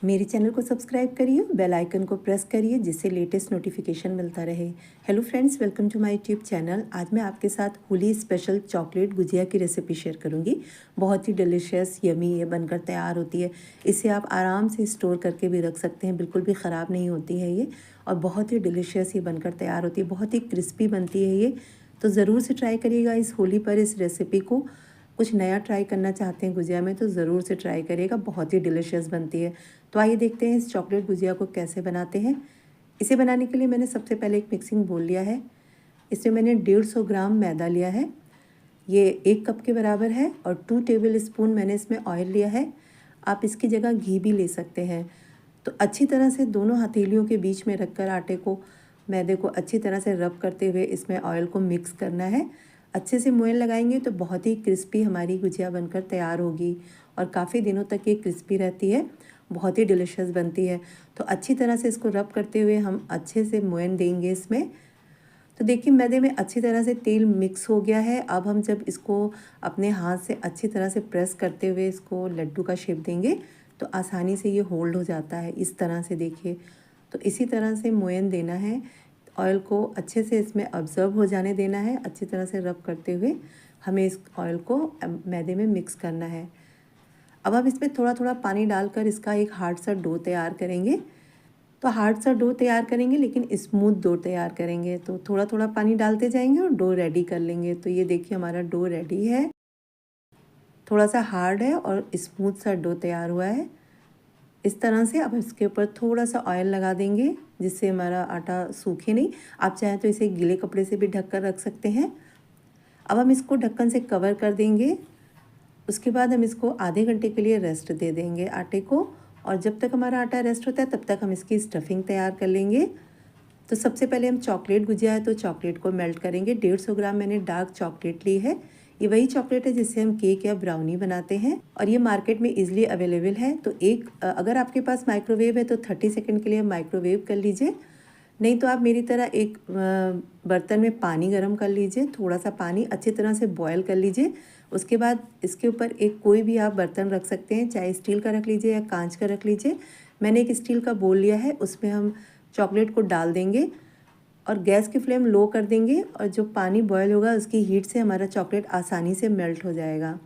मेरे चैनल को सब्सक्राइब करिए, बेल आइकन को प्रेस करिए जिससे लेटेस्ट नोटिफिकेशन मिलता रहे। Hello friends, welcome to my YouTube channel. आज मैं आपके साथ होली स्पेशल चॉकलेट गुजिया की रेसिपी शेयर करूंगी। बहुत ही डिलीशियस यमी ये बनकर तैयार होती है। इसे आप आराम से स्टोर करके भी रख सकते हैं, बिल्कुल भी ख़राब नहीं होती है ये। और बहुत ही डिलीशियस ये बनकर तैयार होती है, बहुत ही क्रिस्पी बनती है ये। तो ज़रूर से ट्राई करिएगा इस होली पर इस रेसिपी को। कुछ नया ट्राई करना चाहते हैं गुजिया में तो ज़रूर से ट्राई करिएगा, बहुत ही डिलीशियस बनती है। तो आइए देखते हैं इस चॉकलेट गुजिया को कैसे बनाते हैं। इसे बनाने के लिए मैंने सबसे पहले एक मिक्सिंग बोल लिया है। इसमें मैंने 150 ग्राम मैदा लिया है, ये 1 कप के बराबर है। और 2 टेबल स्पून मैंने इसमें ऑयल लिया है। आप इसकी जगह घी भी ले सकते हैं। तो अच्छी तरह से दोनों हथेलियों के बीच में रखकर आटे को, मैदे को अच्छी तरह से रब करते हुए इसमें ऑयल को मिक्स करना है। अच्छे से मोयन लगाएंगे तो बहुत ही क्रिस्पी हमारी गुजिया बनकर तैयार होगी और काफ़ी दिनों तक ये क्रिस्पी रहती है, बहुत ही डिलीशियस बनती है। तो अच्छी तरह से इसको रब करते हुए हम अच्छे से मोयन देंगे इसमें। तो देखिए मैदे में अच्छी तरह से तेल मिक्स हो गया है। अब हम जब इसको अपने हाथ से अच्छी तरह से प्रेस करते हुए इसको लड्डू का शेप देंगे तो आसानी से ये होल्ड हो जाता है, इस तरह से देखिए। तो इसी तरह से मोयन देना है, ऑयल को अच्छे से इसमें ऑब्जर्व हो जाने देना है। अच्छी तरह से रब करते हुए हमें इस ऑयल को मैदे में मिक्स करना है। अब हम इसमें थोड़ा थोड़ा पानी डालकर इसका एक हार्ड सा डो तैयार करेंगे। तो हार्ड सा डो तैयार करेंगे लेकिन स्मूथ डो तैयार करेंगे। तो थोड़ा थोड़ा पानी डालते जाएंगे और डो रेडी कर लेंगे। तो ये देखिए हमारा डो रेडी है, थोड़ा सा हार्ड है और स्मूथ सा डो तैयार हुआ है इस तरह से। अब इसके ऊपर थोड़ा सा ऑयल लगा देंगे जिससे हमारा आटा सूखे नहीं। आप चाहें तो इसे गीले कपड़े से भी ढक कर रख सकते हैं। अब हम इसको ढक्कन से कवर कर देंगे। उसके बाद हम इसको आधे घंटे के लिए रेस्ट दे देंगे आटे को। और जब तक हमारा आटा रेस्ट होता है तब तक हम इसकी स्टफिंग तैयार कर लेंगे। तो सबसे पहले हम चॉकलेट गुजिया है तो चॉकलेट को मेल्ट करेंगे। 150 ग्राम मैंने डार्क चॉकलेट ली है। ये वही चॉकलेट है जिससे हम केक या ब्राउनी बनाते हैं और ये मार्केट में इजीली अवेलेबल है। तो अगर आपके पास माइक्रोवेव है तो 30 सेकंड के लिए माइक्रोवेव कर लीजिए। नहीं तो आप मेरी तरह एक बर्तन में पानी गर्म कर लीजिए, थोड़ा सा पानी अच्छी तरह से बॉयल कर लीजिए। उसके बाद इसके ऊपर एक कोई भी आप बर्तन रख सकते हैं, चाहे स्टील का रख लीजिए या कांच का रख लीजिए। मैंने एक स्टील का बोल लिया है, उसमें हम चॉकलेट को डाल देंगे और गैस की फ्लेम लो कर देंगे। और जो पानी बॉयल होगा उसकी हीट से हमारा चॉकलेट आसानी से मेल्ट हो जाएगा।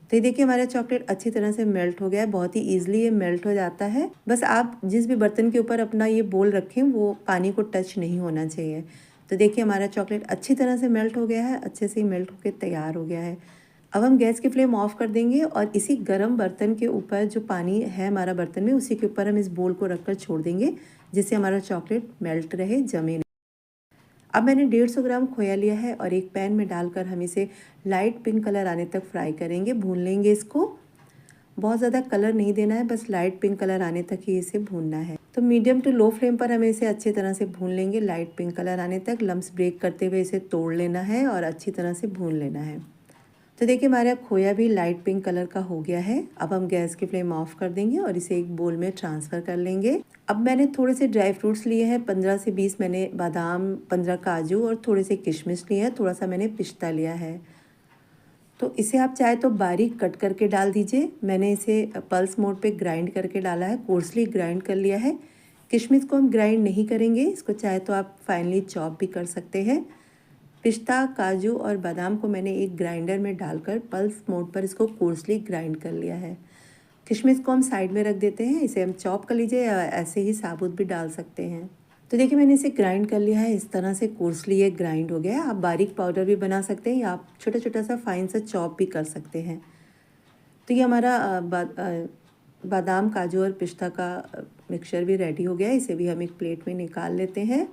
तो ये देखिए हमारा चॉकलेट अच्छी तरह से मेल्ट हो गया है, बहुत ही ईजिली ये मेल्ट हो जाता है। बस आप जिस भी बर्तन के ऊपर अपना ये बोल रखें वो पानी को टच नहीं होना चाहिए। तो देखिए हमारा चॉकलेट अच्छी तरह से मेल्ट हो गया है, अच्छे से मेल्ट होकर तैयार हो गया है। अब हम गैस की फ्लेम ऑफ कर देंगे और इसी गर्म बर्तन के ऊपर जो पानी है हमारा बर्तन में, उसी के ऊपर हम इस बोल को रख कर छोड़ देंगे जिससे हमारा चॉकलेट मेल्ट रहे, जमे। अब मैंने 150 ग्राम खोया लिया है और एक पैन में डालकर हम इसे लाइट पिंक कलर आने तक फ्राई करेंगे, भून लेंगे इसको। बहुत ज़्यादा कलर नहीं देना है, बस लाइट पिंक कलर आने तक ही इसे भूनना है। तो मीडियम टू लो फ्लेम पर हमें इसे अच्छी तरह से भून लेंगे, लाइट पिंक कलर आने तक। लम्स ब्रेक करते हुए इसे तोड़ लेना है और अच्छी तरह से भून लेना है। तो देखिए हमारा खोया भी लाइट पिंक कलर का हो गया है। अब हम गैस की फ्लेम ऑफ कर देंगे और इसे एक बोल में ट्रांसफ़र कर लेंगे। अब मैंने थोड़े से ड्राई फ्रूट्स लिए हैं, 15 से 20 मैंने बादाम, 15 काजू और थोड़े से किशमिश लिए हैं, थोड़ा सा मैंने पिस्ता लिया है। तो इसे आप चाहे तो बारीक कट करके डाल दीजिए। मैंने इसे पल्स मोड पे ग्राइंड करके डाला है, कोर्सली ग्राइंड कर लिया है। किशमिश को हम ग्राइंड नहीं करेंगे, इसको चाहे तो आप फाइनली चॉप भी कर सकते हैं। पिस्ता, काजू और बादाम को मैंने एक ग्राइंडर में डालकर पल्स मोड पर इसको कोर्सली ग्राइंड कर लिया है। किशमिश को हम साइड में रख देते हैं, इसे हम चॉप कर लीजिए या ऐसे ही साबुत भी डाल सकते हैं। तो देखिए मैंने इसे ग्राइंड कर लिया है, इस तरह से कोर्सली ये ग्राइंड हो गया है। आप बारीक पाउडर भी बना सकते हैं या आप छोटा छोटा सा फाइन सा चॉप भी कर सकते हैं। तो ये हमारा बादाम, काजू और पिस्ता का मिक्सचर भी रेडी हो गया है। इसे भी हम एक प्लेट में निकाल लेते हैं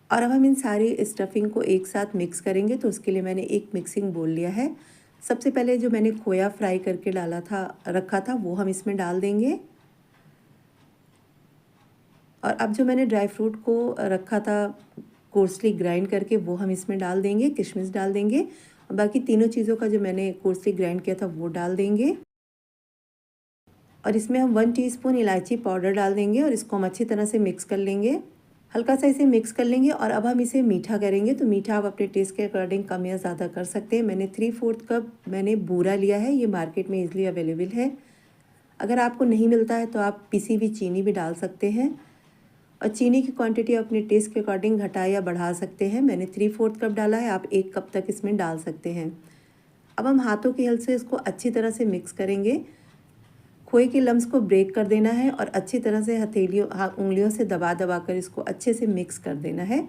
और अब हम इन सारी स्टफिंग को एक साथ मिक्स करेंगे। तो उसके लिए मैंने एक मिक्सिंग बोल लिया है। सबसे पहले जो मैंने खोया फ्राई करके डाला था, रखा था, वो हम इसमें डाल देंगे। और अब जो मैंने ड्राई फ्रूट को रखा था कोर्सली ग्राइंड करके, वो हम इसमें डाल देंगे। किशमिश डाल देंगे और बाकी तीनों चीज़ों का जो मैंने कोर्सली ग्राइंड किया था वो डाल देंगे। और इसमें हम 1 टीस्पून इलायची पाउडर डाल देंगे और इसको हम अच्छी तरह से मिक्स कर लेंगे। हल्का सा इसे मिक्स कर लेंगे और अब हम इसे मीठा करेंगे। तो मीठा आप अपने टेस्ट के अकॉर्डिंग कम या ज़्यादा कर सकते हैं। मैंने 3/4 कप मैंने बूरा लिया है, ये मार्केट में ईजिली अवेलेबल है। अगर आपको नहीं मिलता है तो आप पिसी हुई चीनी भी डाल सकते हैं, और चीनी की क्वांटिटी अपने टेस्ट के अकॉर्डिंग घटा या बढ़ा सकते हैं। मैंने 3/4 कप डाला है, आप 1 कप तक इसमें डाल सकते हैं। अब हम हाथों की हेल्प से इसको अच्छी तरह से मिक्स करेंगे। खोए के लम्स को ब्रेक कर देना है और अच्छी तरह से उंगलियों से दबा दबा कर इसको अच्छे से मिक्स कर देना है,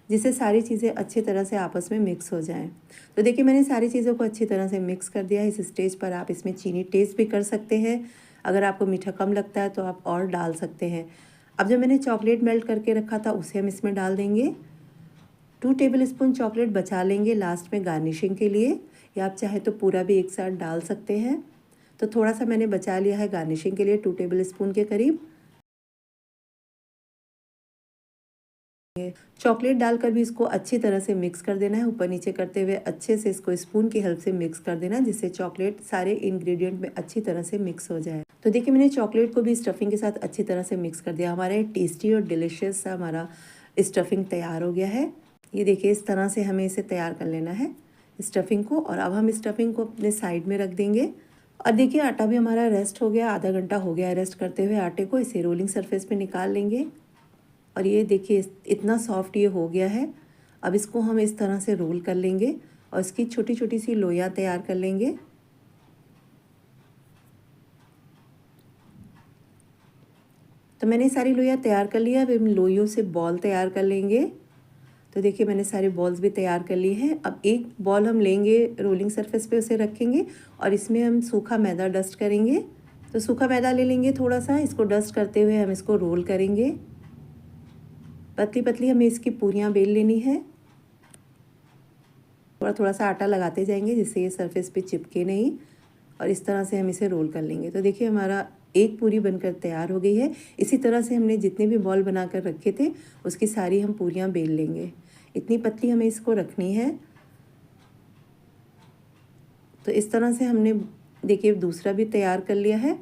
जिससे सारी चीज़ें अच्छी तरह से आपस में मिक्स हो जाएं। तो देखिए मैंने सारी चीज़ों को अच्छी तरह से मिक्स कर दिया है। इस स्टेज पर आप इसमें चीनी टेस्ट भी कर सकते हैं। अगर आपको मीठा कम लगता है तो आप और डाल सकते हैं। अब जो मैंने चॉकलेट मेल्ट करके रखा था उसे हम इसमें डाल देंगे। 2 टेबलस्पून चॉकलेट बचा लेंगे लास्ट में गार्निशिंग के लिए, या आप चाहे तो पूरा भी एक साथ डाल सकते हैं। तो थोड़ा सा मैंने बचा लिया है गार्निशिंग के लिए, 2 टेबलस्पून के करीब। चॉकलेट डालकर भी इसको अच्छी तरह से मिक्स कर देना है, ऊपर नीचे करते हुए अच्छे से इसको स्पून की हेल्प से मिक्स कर देना, जिससे चॉकलेट सारे इंग्रेडिएंट में अच्छी तरह से मिक्स हो जाए। तो देखिए मैंने चॉकलेट को भी स्टफिंग के साथ अच्छी तरह से मिक्स कर दिया। हमारा टेस्टी और डिलीशियस सा हमारा स्टफिंग तैयार हो गया है। ये देखिए इस तरह से हमें इसे तैयार कर लेना है स्टफिंग को। और अब हम स्टफिंग को अपने साइड में रख देंगे। और देखिए आटा भी हमारा रेस्ट हो गया, आधा घंटा हो गया रेस्ट करते हुए आटे को। इसे रोलिंग सरफेस पे निकाल लेंगे और ये देखिए इतना सॉफ्ट ये हो गया है। अब इसको हम इस तरह से रोल कर लेंगे और इसकी छोटी छोटी सी लोइयाँ तैयार कर लेंगे। तो मैंने सारी लोइयाँ तैयार कर लिया। अब इन लोइयों से बॉल तैयार कर लेंगे। तो देखिए मैंने सारी बॉल्स भी तैयार कर ली हैं। अब एक बॉल हम लेंगे, रोलिंग सरफेस पे उसे रखेंगे और इसमें हम सूखा मैदा डस्ट करेंगे। तो सूखा मैदा ले लेंगे थोड़ा सा, इसको डस्ट करते हुए हम इसको रोल करेंगे। पतली पतली हमें इसकी पूरियाँ बेल लेनी है। थोड़ा थोड़ा सा आटा लगाते जाएंगे जिससे ये सरफेस पे चिपके नहीं, और इस तरह से हम इसे रोल कर लेंगे। तो देखिए हमारा एक पूरी बनकर तैयार हो गई है। इसी तरह से हमने जितने भी बॉल बनाकर रखे थे उसकी सारी हम पूरियाँ बेल लेंगे। इतनी पतली हमें इसको रखनी है। तो इस तरह से हमने देखिए दूसरा भी तैयार कर लिया है,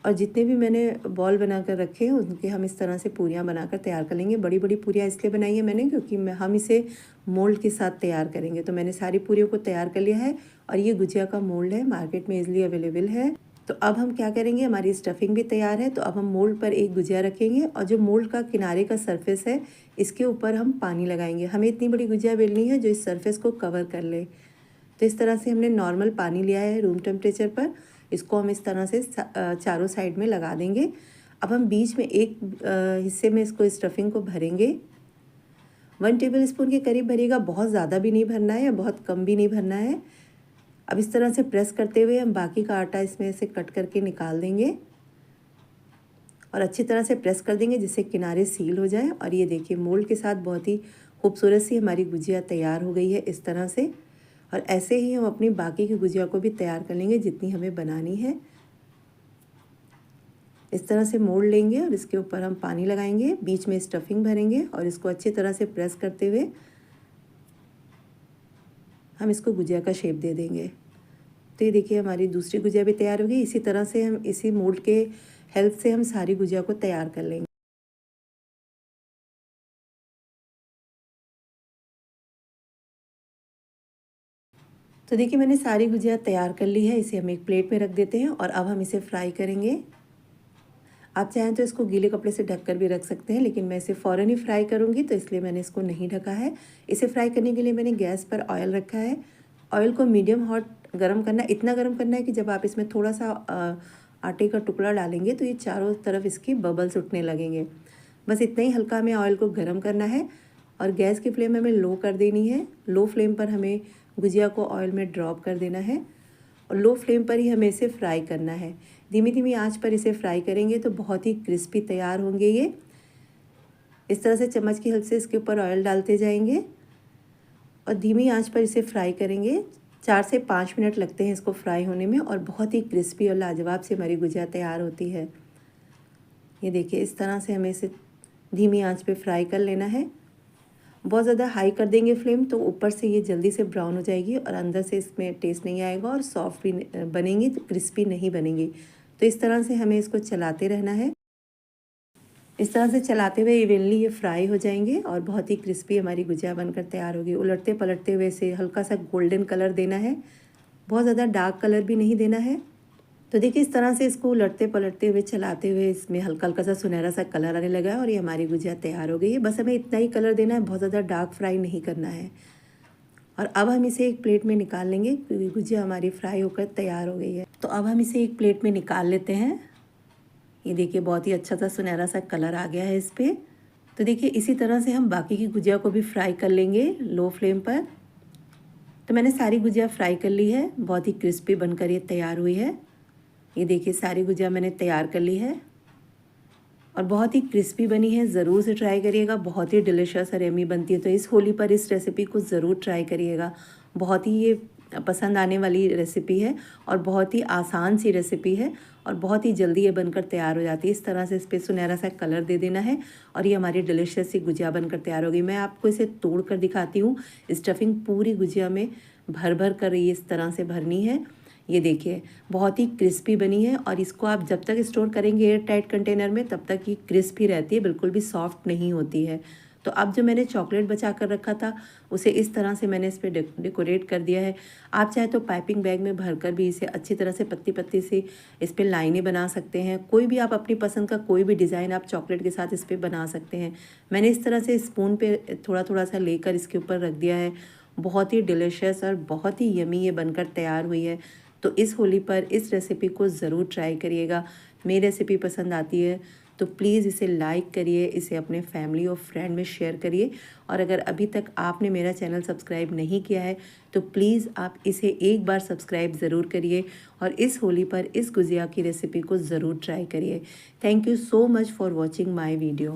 और जितने भी मैंने बॉल बनाकर रखे हैं उनके हम इस तरह से पूरियाँ बनाकर तैयार कर लेंगे। बड़ी बड़ी पूरियाँ इसलिए बनाई है मैंने क्योंकि हम इसे मोल्ड के साथ तैयार करेंगे। तो मैंने सारी पूरियों को तैयार कर लिया है, और ये गुजिया का मोल्ड है, मार्केट में ईजिली अवेलेबल है। तो अब हम क्या करेंगे, हमारी स्टफिंग भी तैयार है। तो अब हम मोल्ड पर एक गुजिया रखेंगे और जो मोल्ड का किनारे का सरफेस है इसके ऊपर हम पानी लगाएंगे। हमें इतनी बड़ी गुजिया बेलनी है जो इस सरफेस को कवर कर ले। तो इस तरह से हमने नॉर्मल पानी लिया है रूम टेम्परेचर पर। इसको हम इस तरह से चारों साइड में लगा देंगे। अब हम बीच में एक हिस्से में इसको स्टफिंग को भरेंगे। 1 टेबलस्पून के करीब भरिएगा, बहुत ज़्यादा भी नहीं भरना है या बहुत कम भी नहीं भरना है। अब इस तरह से प्रेस करते हुए हम बाकी का आटा इसमें से कट करके निकाल देंगे और अच्छी तरह से प्रेस कर देंगे जिससे किनारे सील हो जाए। और ये देखिए मोल्ड के साथ बहुत ही खूबसूरत सी हमारी गुजिया तैयार हो गई है इस तरह से। और ऐसे ही हम अपनी बाकी की गुजिया को भी तैयार कर लेंगे जितनी हमें बनानी है। इस तरह से मोड़ लेंगे और इसके ऊपर हम पानी लगाएंगे, बीच में स्टफिंग भरेंगे और इसको अच्छी तरह से प्रेस करते हुए हम इसको गुजिया का शेप दे देंगे। तो ये देखिए हमारी दूसरी गुजिया भी तैयार हो गई। इसी तरह से हम इसी मोल्ड के हेल्प से हम सारी गुजिया को तैयार कर लेंगे। तो देखिए मैंने सारी गुजिया तैयार कर ली है। इसे हम एक प्लेट में रख देते हैं और अब हम इसे फ्राई करेंगे। आप चाहें तो इसको गीले कपड़े से ढककर भी रख सकते हैं, लेकिन मैं इसे फ़ौरन ही फ्राई करूँगी तो इसलिए मैंने इसको नहीं ढका है। इसे फ्राई करने के लिए मैंने गैस पर ऑयल रखा है। ऑयल को मीडियम हॉट गर्म करना है, इतना गर्म करना है कि जब आप इसमें थोड़ा सा आटे का टुकड़ा डालेंगे तो ये चारों तरफ इसकी बबल्स उठने लगेंगे। बस इतना ही हल्का हमें ऑयल को गर्म करना है और गैस की फ्लेम हमें लो कर देनी है। लो फ्लेम पर हमें गुजिया को ऑयल में ड्रॉप कर देना है और लो फ्लेम पर ही हमें इसे फ्राई करना है। धीमी धीमी आंच पर इसे फ्राई करेंगे तो बहुत ही क्रिस्पी तैयार होंगे ये। इस तरह से चम्मच की हेल्प से इसके ऊपर ऑयल डालते जाएंगे और धीमी आंच पर इसे फ्राई करेंगे। 4 से 5 मिनट लगते हैं इसको फ्राई होने में और बहुत ही क्रिस्पी और लाजवाब से हमारी गुजिया तैयार होती है। ये देखिए इस तरह से हमें इसे धीमी आंच पे फ्राई कर लेना है। बहुत ज़्यादा हाई कर देंगे फ्लेम तो ऊपर से ये जल्दी से ब्राउन हो जाएगी और अंदर से इसमें टेस्ट नहीं आएगा और सॉफ्ट भी बनेंगी तो क्रिस्पी नहीं बनेंगी। तो इस तरह से हमें इसको चलाते रहना है। इस तरह से चलाते हुए इवनली ये फ्राई हो जाएंगे और बहुत ही क्रिस्पी हमारी गुजिया बनकर तैयार होगी। उलटते पलटते हुए इसे हल्का सा गोल्डन कलर देना है, बहुत ज़्यादा डार्क कलर भी नहीं देना है। तो देखिए इस तरह से इसको उलटते पलटते हुए चलाते हुए इसमें हल्का हल्का सा सुनहरा सा कलर आने लगा है और ये हमारी गुजिया तैयार हो गई है। बस हमें इतना ही कलर देना है, बहुत ज़्यादा डार्क फ्राई नहीं करना है। और अब हम इसे एक प्लेट में निकाल लेंगे क्योंकि गुजिया हमारी फ्राई होकर तैयार हो गई है। तो अब हम इसे एक प्लेट में निकाल लेते हैं। ये देखिए बहुत ही अच्छा सा सुनहरा सा कलर आ गया है इस पर। तो देखिए इसी तरह से हम बाकी की गुजिया को भी फ्राई कर लेंगे लो फ्लेम पर। तो मैंने सारी गुजिया फ्राई कर ली है, बहुत ही क्रिस्पी बनकर ये तैयार हुई है। ये देखिए सारी गुजिया मैंने तैयार कर ली है और बहुत ही क्रिस्पी बनी है। ज़रूर से ट्राई करिएगा, बहुत ही डिलीशियस और यम्मी बनती है। तो इस होली पर इस रेसिपी को ज़रूर ट्राई करिएगा, बहुत ही ये पसंद आने वाली रेसिपी है और बहुत ही आसान सी रेसिपी है और बहुत ही जल्दी ये बनकर तैयार हो जाती है। इस तरह से इस पर सुनहरा सा कलर दे देना है और ये हमारी डिलीशियस सी गुजिया बनकर तैयार हो गई। मैं आपको इसे तोड़ कर दिखाती हूँ। स्टफिंग पूरी गुजिया में भर भर कर ये इस तरह से भरनी है। ये देखिए बहुत ही क्रिस्पी बनी है और इसको आप जब तक स्टोर करेंगे एयर टाइट कंटेनर में तब तक ये क्रिस्पी रहती है, बिल्कुल भी सॉफ्ट नहीं होती है। तो अब जो मैंने चॉकलेट बचा कर रखा था उसे इस तरह से मैंने इस पर डेकोरेट कर दिया है। आप चाहे तो पाइपिंग बैग में भरकर भी इसे अच्छी तरह से पत्ती पत्ती से इस पर लाइनें बना सकते हैं। कोई भी आप अपनी पसंद का कोई भी डिज़ाइन आप चॉकलेट के साथ इस पर बना सकते हैं। मैंने इस तरह से स्पून पे थोड़ा थोड़ा सा लेकर इसके ऊपर रख दिया है। बहुत ही डिलीशियस और बहुत ही यमी ये बनकर तैयार हुई है। तो इस होली पर इस रेसिपी को ज़रूर ट्राई करिएगा। मेरी रेसिपी पसंद आती है तो प्लीज़ इसे लाइक करिए, इसे अपने फैमिली और फ्रेंड में शेयर करिए। और अगर अभी तक आपने मेरा चैनल सब्सक्राइब नहीं किया है तो प्लीज़ आप इसे एक बार सब्सक्राइब ज़रूर करिए और इस होली पर इस गुजिया की रेसिपी को ज़रूर ट्राई करिए। Thank you so much for watching my video.